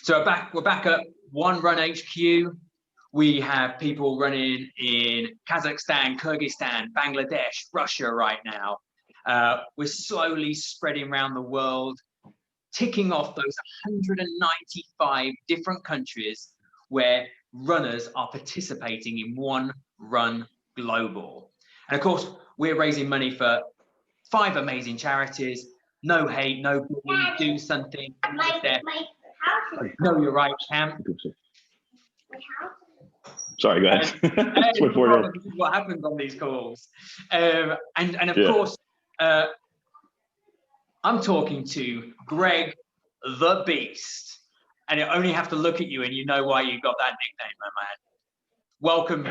So we're back at One Run HQ. We have people running in Kazakhstan, Kyrgyzstan, Bangladesh, Russia right now. We're slowly spreading around the world, ticking off those 195 different countries where runners are participating in One Run Global. And of course, we're raising money for 5 amazing charities. No hate, no bullying, do something. No, you're right, Cam. Sorry, go ahead. This is what happens on these calls. And of course, I'm talking to Greg the Beast. And I only have to look at you and you know why you got that nickname, my man. Welcome.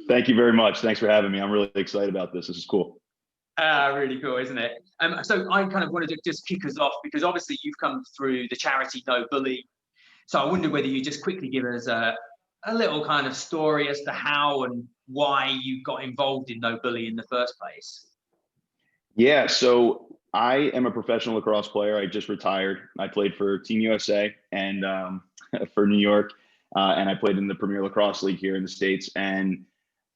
Thank you very much. Thanks for having me. I'm really excited about this. This is cool. Really cool, isn't it? So I kind of wanted to just kick us off because obviously you've come through the charity No Bully. So I wonder whether you just quickly give us a little kind of story as to how and why you got involved in No Bully in the first place. Yeah, so I am a professional lacrosse player. I just retired. I played for Team USA and for New York, and I played in the Premier Lacrosse League here in the States. And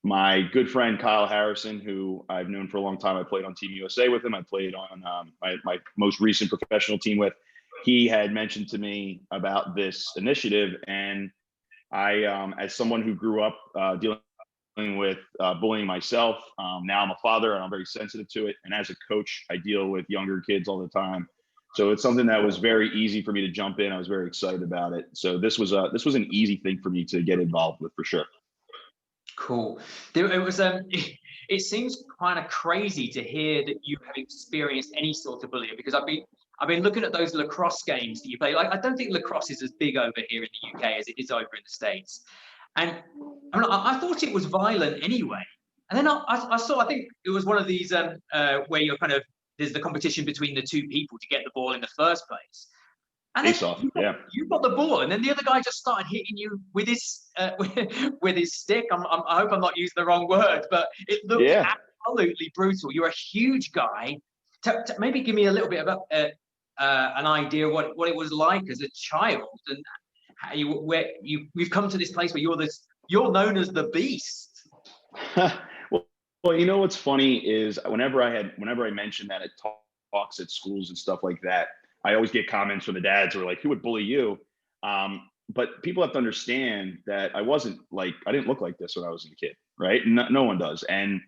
my good friend Kyle Harrison, who I've known for a long time, I played on Team USA with him. I played on my most recent professional team with. He had mentioned to me about this initiative, and I, as someone who grew up dealing with bullying myself, now I'm a father and I'm very sensitive to it. And as a coach, I deal with younger kids all the time. So it's something that was very easy for me to jump in. I was very excited about it. So this was an easy thing for me to get involved with, for sure. Cool. It seems kind of crazy to hear that you have experienced any sort of bullying, because I've been looking at those lacrosse games that you play. Like, I don't think lacrosse is as big over here in the UK as it is over in the States. And I thought it was violent anyway. And then I saw, I think it was one of these where you're kind of, there's the competition between the 2 people to get the ball in the first place. And then you got the ball, and then the other guy just started hitting you with his with his stick. I hope I'm not using the wrong word, but it looked absolutely brutal. You're a huge guy. Maybe give me a little bit of an idea what it was like as a child, and how you've come to this place where you're known as the Beast. Well, you know what's funny is whenever I mention that at talks at schools and stuff like that, I always get comments from the dads who are like, "Who would bully you?" But people have to understand that I didn't look like this when I was a kid, right? No one does. And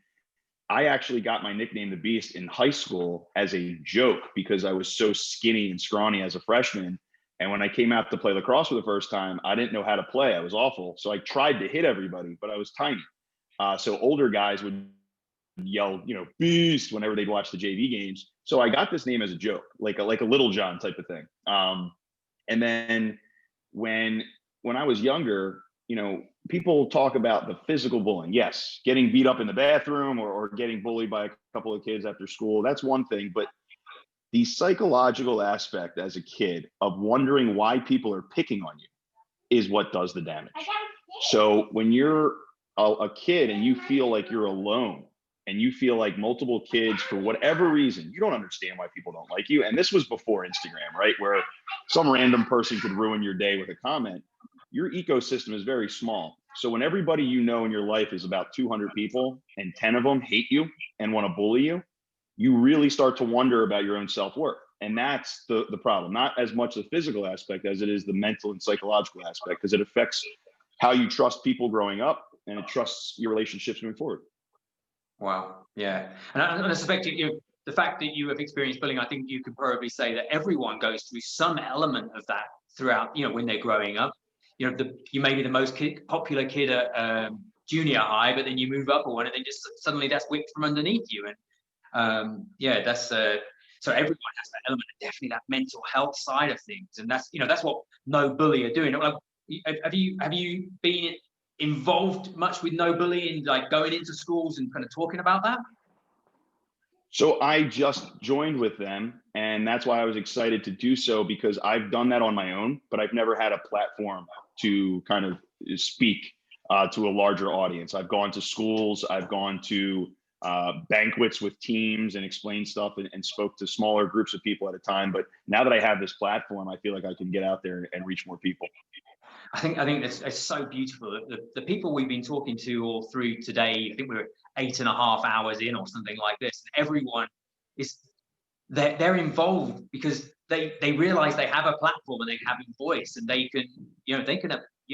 I actually got my nickname the Beast in high school as a joke because I was so skinny and scrawny as a freshman. And when I came out to play lacrosse for the first time, I didn't know how to play. I was awful. So I tried to hit everybody, but I was tiny. So older guys would yell, Beast whenever they'd watch the JV games. So I got this name as a joke, like a Little John type of thing. And then when I was younger, people talk about the physical bullying. Yes, getting beat up in the bathroom or getting bullied by a couple of kids after school, that's one thing. But the psychological aspect as a kid of wondering why people are picking on you is what does the damage. So when you're a kid and you feel like you're alone, and you feel like multiple kids, for whatever reason, you don't understand why people don't like you. And this was before Instagram, right? Where some random person could ruin your day with a comment. Your ecosystem is very small. So when everybody in your life is about 200 people and 10 of them hate you and want to bully you, you really start to wonder about your own self-worth. And that's the problem. Not as much the physical aspect as it is the mental and psychological aspect, because it affects how you trust people growing up, and it trusts your relationships moving forward. Wow. Yeah. And I suspect the fact that you have experienced bullying, I think you could probably say that everyone goes through some element of that throughout, when they're growing up. You may be the most popular kid at junior high, but then you move up one and then just suddenly that's whipped from underneath you. And that's so everyone has that element, definitely that mental health side of things. And that's what No Bully are doing. Have you been involved much with No Bullying, like going into schools and kind of talking about that? So I just joined with them, and that's why I was excited to do so, because I've done that on my own, but I've never had a platform to kind of speak to a larger audience. I've gone to schools, I've gone to banquets with teams and explained stuff and spoke to smaller groups of people at a time. But now that I have this platform, I feel like I can get out there and reach more people. I think it's so beautiful. The people we've been talking to all through today, I think we're 8.5 hours in or something like this. And everyone is they're involved because they realize they have a platform and they have a voice and they can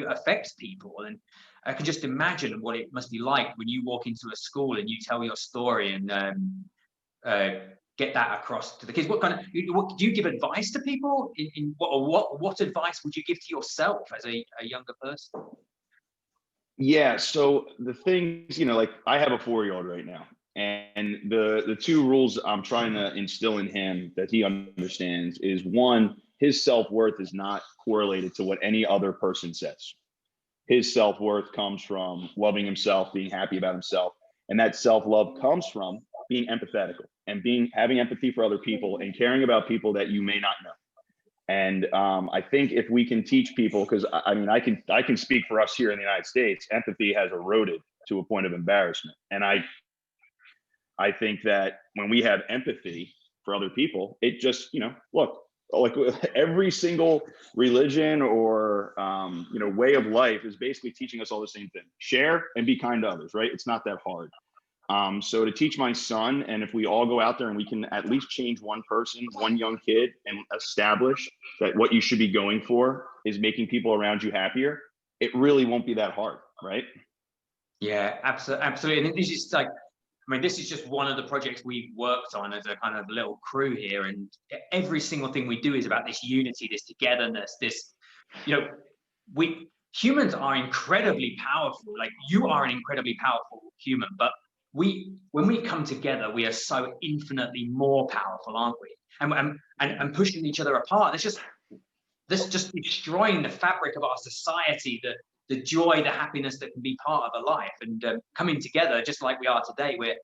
affect people. And I can just imagine what it must be like when you walk into a school and you tell your story and get that across to the kids. What do you give advice to people? What advice would you give to yourself as a younger person? Yeah. So the things, like I have a 4-year-old right now, and the two rules I'm trying to instill in him that he understands is, one, his self-worth is not correlated to what any other person says. His self-worth comes from loving himself, being happy about himself. And that self-love comes from being empathetic and having empathy for other people and caring about people that you may not know. And I think if we can teach people, because I can speak for us here in the United States, empathy has eroded to a point of embarrassment. And I think that when we have empathy for other people, it just, look, like every single religion or way of life is basically teaching us all the same thing: share and be kind to others, right? It's not that hard. So to teach my son, and if we all go out there and we can at least change one person, one young kid, and establish that what you should be going for is making people around you happier, it really won't be that hard, right? Yeah, absolutely. And this is just one of the projects we've worked on as a kind of little crew here. And every single thing we do is about this unity, this togetherness, humans are incredibly powerful. Like, you are an incredibly powerful human, but when we come together, we are so infinitely more powerful, aren't we? And pushing each other apart, this just destroying the fabric of our society, the joy, the happiness that can be part of a life. And coming together, just like we are today, we're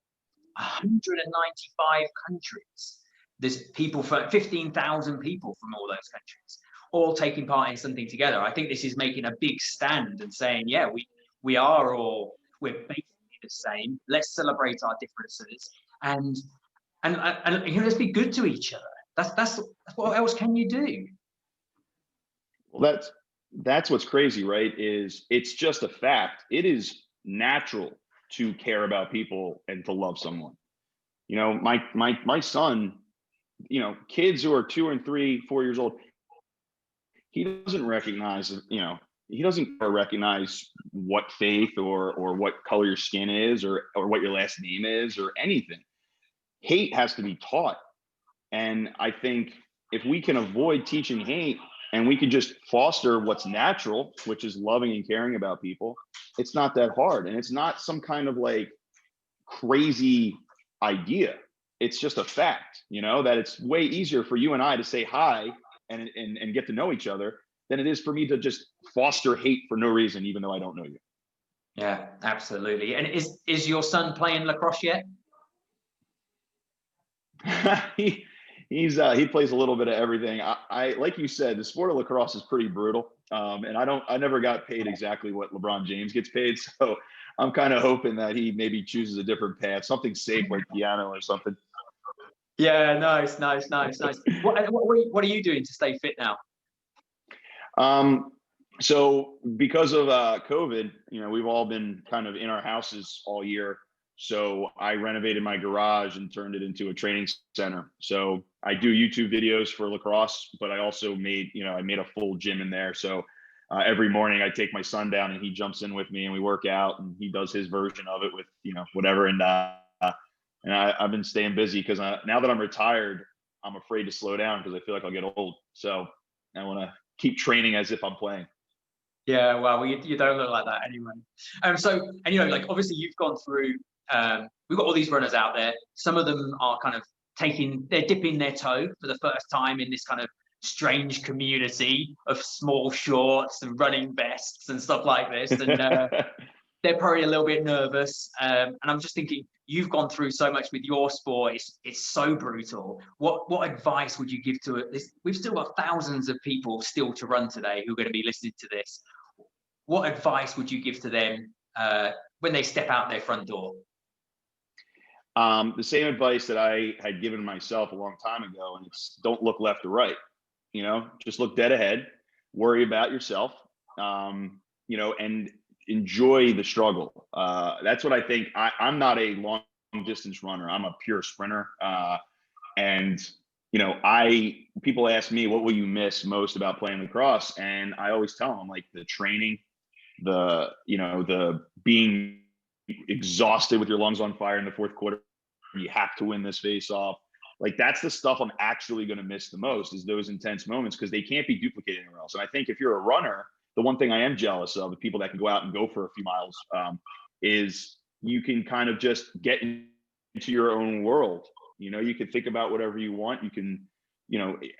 195 countries. There's people from 15,000 people from all those countries, all taking part in something together. I think this is making a big stand and saying, yeah, we're basically the same. Let's celebrate our differences and let's be good to each other. That's what else can you do? Well, that's what's crazy, right? Is it's just a fact. It is natural to care about people and to love someone. My son, kids who are 2 and 3, 4 years old, he doesn't recognize what faith or what color your skin is or what your last name is or anything. Hate has to be taught. And I think if we can avoid teaching hate and we can just foster what's natural, which is loving and caring about people, it's not that hard. And it's not some kind of like crazy idea. It's just a fact, that it's way easier for you and I to say hi and get to know each other than it is for me to just foster hate for no reason, even though I don't know you. Yeah, absolutely. And is your son playing lacrosse yet? He plays a little bit of everything. I like you said, the sport of lacrosse is pretty brutal. And I never got paid exactly what LeBron James gets paid. So I'm kind of hoping that he maybe chooses a different path, something safe like piano or something. Yeah, nice. What are you doing to stay fit now? So because of COVID, we've all been kind of in our houses all year. So I renovated my garage and turned it into a training center. So I do YouTube videos for lacrosse, but I also made a full gym in there. So every morning I take my son down and he jumps in with me and we work out and he does his version of it with, whatever. And I've been staying busy because now that I'm retired, I'm afraid to slow down because I feel like I'll get old. So I want to keep training as if I'm playing. Yeah, well, you don't look like that anyway. Like obviously you've gone through. We've got all these runners out there. Some of them are kind of they're dipping their toe for the first time in this kind of strange community of small shorts and running vests and stuff like this. And they're probably a little bit nervous. And I'm just thinking, you've gone through so much with your sport. It's so brutal. What advice would you give to it? We've still got thousands of people still to run today who are going to be listening to this. What advice would you give to them when they step out their front door? The same advice that I had given myself a long time ago, and it's don't look left or right. Just look dead ahead, worry about yourself, and enjoy the struggle. That's what I think. I'm not a long distance runner. I'm a pure sprinter. And people ask me, what will you miss most about playing lacrosse? And I always tell them, like, the training, the being exhausted with your lungs on fire in the fourth quarter. You have to win this face off. Like, that's the stuff I'm actually going to miss the most, is those intense moments, because they can't be duplicated anywhere else. And I think if you're a runner, the one thing I am jealous of, the people that can go out and go for a few miles, is you can kind of just get into your own world. You can think about whatever you want. You can,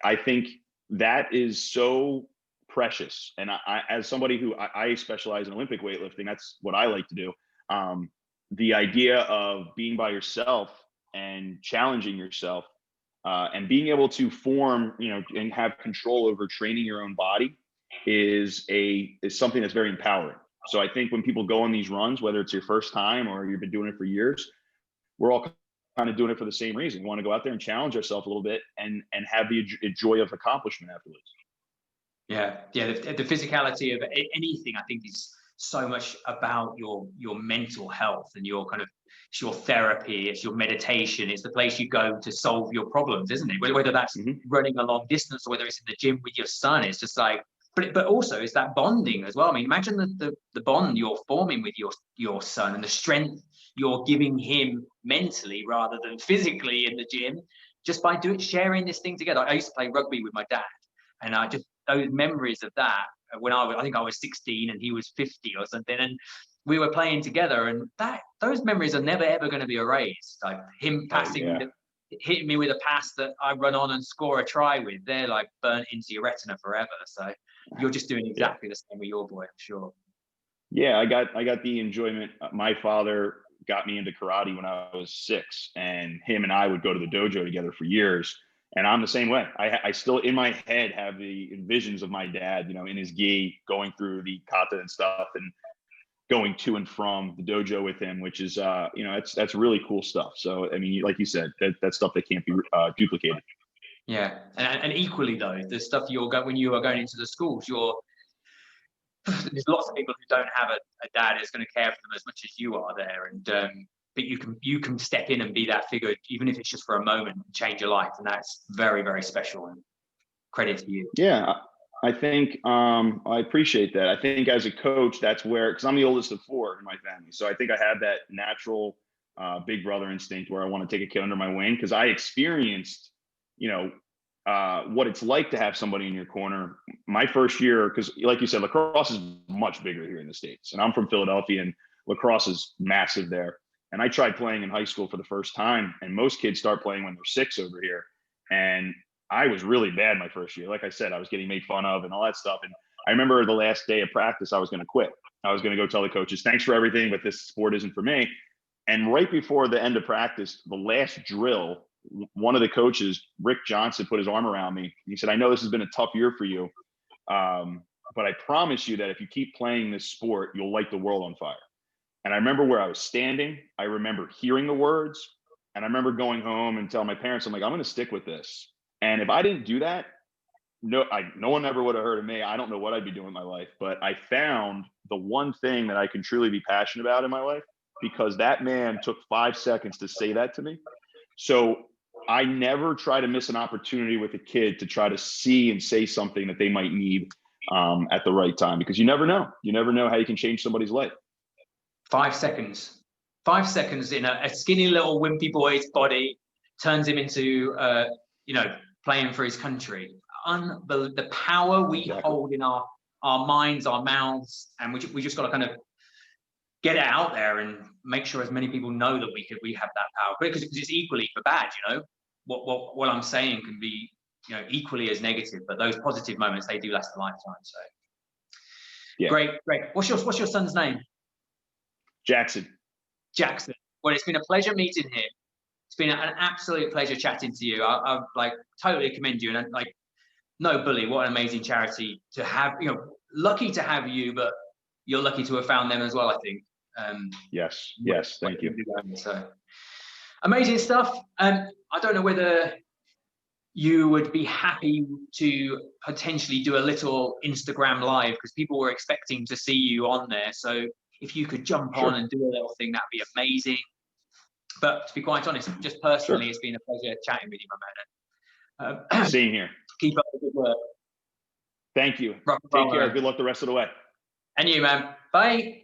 I think that is so precious. And I as somebody who I specialize in Olympic weightlifting, that's what I like to do. The idea of being by yourself and challenging yourself, and being able to form, and have control over training your own body is something that's very empowering. So I think when people go on these runs, whether it's your first time or you've been doing it for years, we're all kind of doing it for the same reason. We want to go out there and challenge ourselves a little bit and have the joy of accomplishment afterwards. Yeah, the physicality of anything, I think, is so much about your mental health and your kind of, it's your therapy, it's your meditation, it's the place you go to solve your problems, isn't it? Whether that's running a long distance or whether it's in the gym with your son, it's just like, but also it's that bonding as well. I mean, imagine the bond you're forming with your son and the strength you're giving him mentally rather than physically in the gym, just by sharing this thing together. I used to play rugby with my dad, and those memories of that, when I think I was 16 and he was 50 or something, and we were playing together, and those memories are never ever going to be erased. Like him hitting me with a pass that I run on and score a try with, they're like burnt into your retina forever. So you're just doing exactly the same with your boy, I'm sure. Yeah, I got the enjoyment. My father got me into karate when I was 6, and him and I would go to the dojo together for years. And I'm the same way. I still in my head have the visions of my dad, in his gi, going through the kata and stuff, and going to and from the dojo with him, which is, that's really cool stuff. So, I mean, like you said, that's stuff that can't be duplicated. Yeah, and equally though, the stuff when you are going into the schools, there's lots of people who don't have a dad who's going to care for them as much as you are there, and but you can step in and be that figure, even if it's just for a moment, and change your life, and that's very, very special, and credit to you. Yeah, I think I appreciate that. I think as a coach, that's where, because I'm the oldest of 4 in my family, so I think I have that natural big brother instinct where I want to take a kid under my wing, because I experienced, what it's like to have somebody in your corner. My first year, because like you said, lacrosse is much bigger here in the States, and I'm from Philadelphia, and lacrosse is massive there. And I tried playing in high school for the first time, and most kids start playing when they're 6 over here. And I was really bad my first year. Like I said, I was getting made fun of and all that stuff. And I remember the last day of practice, I was going to quit. I was going to go tell the coaches, thanks for everything, but this sport isn't for me. And right before the end of practice, the last drill, one of the coaches, Rick Johnson, put his arm around me. He said, I know this has been a tough year for you, but I promise you that if you keep playing this sport, you'll light the world on fire. And I remember where I was standing. I remember hearing the words, and I remember going home and telling my parents, I'm like, I'm going to stick with this. And if I didn't do that, no one ever would have heard of me. I don't know what I'd be doing in my life, but I found the one thing that I can truly be passionate about in my life, because that man took 5 seconds to say that to me. So I never try to miss an opportunity with a kid to try to see and say something that they might need at the right time, because you never know. You never know how you can change somebody's life. 5 seconds. 5 seconds in a skinny little wimpy boy's body turns him into, playing for his country. The power we hold in our minds, our mouths, and we just got to kind of get it out there and make sure as many people know that we have that power, because it's equally for bad. What I'm saying can be equally as negative, but those positive moments, they do last a lifetime. So yeah. Great. What's your son's name? Jackson. Well, it's been a pleasure meeting him. It's been an absolute pleasure chatting to you. I like totally commend you, and like, no bully, what an amazing charity to have. Lucky to have you, but you're lucky to have found them as well, I think. Yes, thank you. So Amazing stuff. I don't know whether you would be happy to potentially do a little Instagram live, because people were expecting to see you on there. So if you could jump on and do a little thing, that'd be amazing. But to be quite honest, just personally, it's been a pleasure chatting with you, my man. Same here. Keep up the good work. Thank you. Rock and Take roll, care. man. Good luck the rest of the way. And you, man. Bye.